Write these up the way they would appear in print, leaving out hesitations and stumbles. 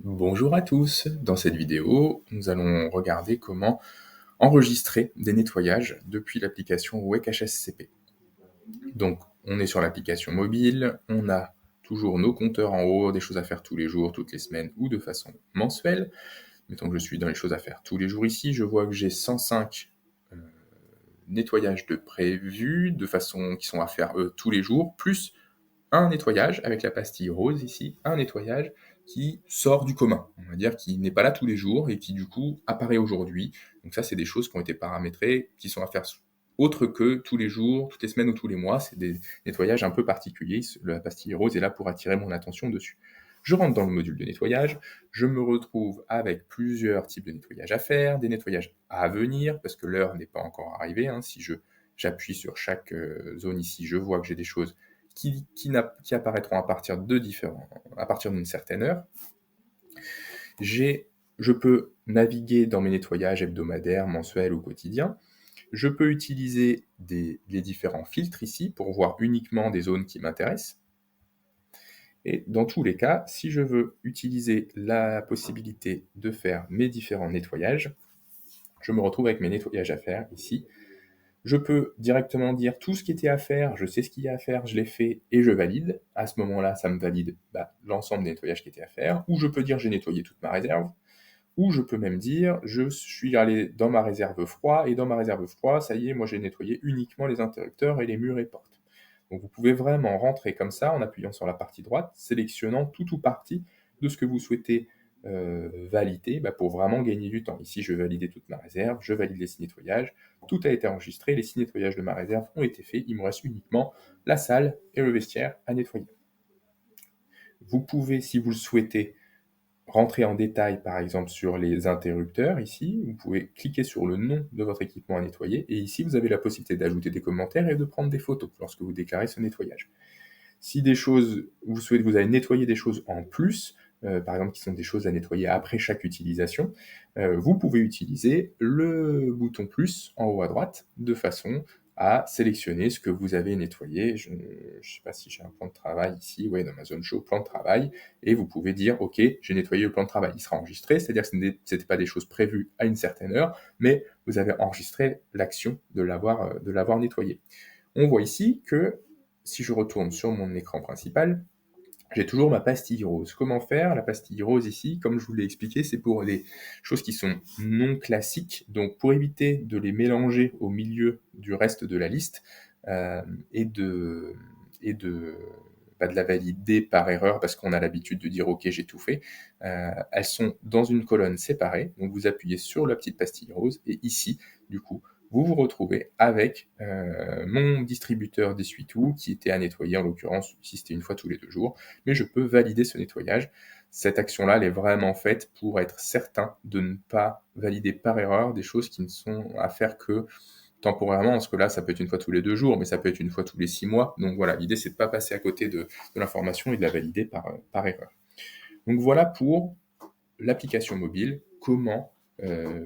Bonjour à tous, dans cette vidéo, nous allons regarder comment enregistrer des nettoyages depuis l'application Wek HSCP. Donc, on est sur l'application mobile, on a toujours nos compteurs en haut, des choses à faire tous les jours, toutes les semaines ou de façon mensuelle. Mettons que je suis dans les choses à faire tous les jours ici, je vois que j'ai 105 nettoyages de prévus, de façon qui sont à faire tous les jours, plus un nettoyage avec la pastille rose ici, un nettoyage qui sort du commun, on va dire qui n'est pas là tous les jours et qui du coup apparaît aujourd'hui. Donc ça, c'est des choses qui ont été paramétrées, qui sont à faire autres que tous les jours, toutes les semaines ou tous les mois. C'est des nettoyages un peu particuliers. La pastille rose est là pour attirer mon attention dessus. Je rentre dans le module de nettoyage, je me retrouve avec plusieurs types de nettoyage à faire, des nettoyages à venir, parce que l'heure n'est pas encore arrivée. Si j'appuie sur chaque zone ici, je vois que j'ai des choses qui apparaîtront à partir d'une certaine heure. Je peux naviguer dans mes nettoyages hebdomadaires, mensuels ou quotidiens. Je peux utiliser les différents filtres ici pour voir uniquement des zones qui m'intéressent. Et dans tous les cas, si je veux utiliser la possibilité de faire mes différents nettoyages, je me retrouve avec mes nettoyages à faire ici. Je peux directement dire tout ce qui était à faire, je sais ce qu'il y a à faire, je l'ai fait et je valide. À ce moment-là, ça me valide l'ensemble des nettoyages qui étaient à faire. Ou je peux dire j'ai nettoyé toute ma réserve. Ou je peux même dire je suis allé dans ma réserve froid et dans ma réserve froid, ça y est, moi j'ai nettoyé uniquement les interrupteurs et les murs et portes. Donc vous pouvez vraiment rentrer comme ça en appuyant sur la partie droite, sélectionnant tout ou partie de ce que vous souhaitez valider pour vraiment gagner du temps. Ici, je vais valider toute ma réserve, je valide les 6 nettoyages, tout a été enregistré, les 6 nettoyages de ma réserve ont été faits, il me reste uniquement la salle et le vestiaire à nettoyer. Vous pouvez, si vous le souhaitez, rentrer en détail, par exemple, sur les interrupteurs, ici. Vous pouvez cliquer sur le nom de votre équipement à nettoyer, et ici, vous avez la possibilité d'ajouter des commentaires et de prendre des photos lorsque vous déclarez ce nettoyage. Si vous avez nettoyé des choses en plus, par exemple, qui sont des choses à nettoyer après chaque utilisation, vous pouvez utiliser le bouton plus en haut à droite, de façon à sélectionner ce que vous avez nettoyé. Je ne sais pas si j'ai un plan de travail ici, oui, dans ma zone show, plan de travail, et vous pouvez dire, OK, j'ai nettoyé le plan de travail. Il sera enregistré, c'est-à-dire que ce n'était pas des choses prévues à une certaine heure, mais vous avez enregistré l'action de l'avoir nettoyé. On voit ici que, si je retourne sur mon écran principal, j'ai toujours ma pastille rose. Comment faire? La pastille rose ici, comme je vous l'ai expliqué, c'est pour les choses qui sont non classiques, donc pour éviter de les mélanger au milieu du reste de la liste, et de la valider par erreur parce qu'on a l'habitude de dire OK, j'ai tout fait. Elles sont dans une colonne séparée, donc vous appuyez sur la petite pastille rose et ici, du coup, vous vous retrouvez avec mon distributeur d'essuie-tout qui était à nettoyer, en l'occurrence, si c'était une fois tous les 2 jours, mais je peux valider ce nettoyage. Cette action-là, elle est vraiment faite pour être certain de ne pas valider par erreur des choses qui ne sont à faire que temporairement, parce que là, ça peut être une fois tous les 2 jours, mais ça peut être une fois tous les 6 mois. Donc voilà, l'idée, c'est de ne pas passer à côté de l'information et de la valider par erreur. Donc voilà pour l'application mobile, comment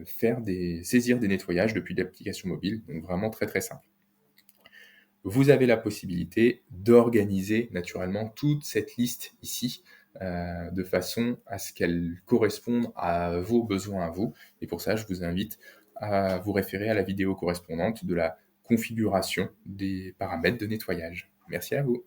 saisir des nettoyages depuis l'application mobile, donc vraiment très très simple. Vous avez la possibilité d'organiser naturellement toute cette liste ici, de façon à ce qu'elle corresponde à vos besoins à vous. Et pour ça, je vous invite à vous référer à la vidéo correspondante de la configuration des paramètres de nettoyage. Merci à vous.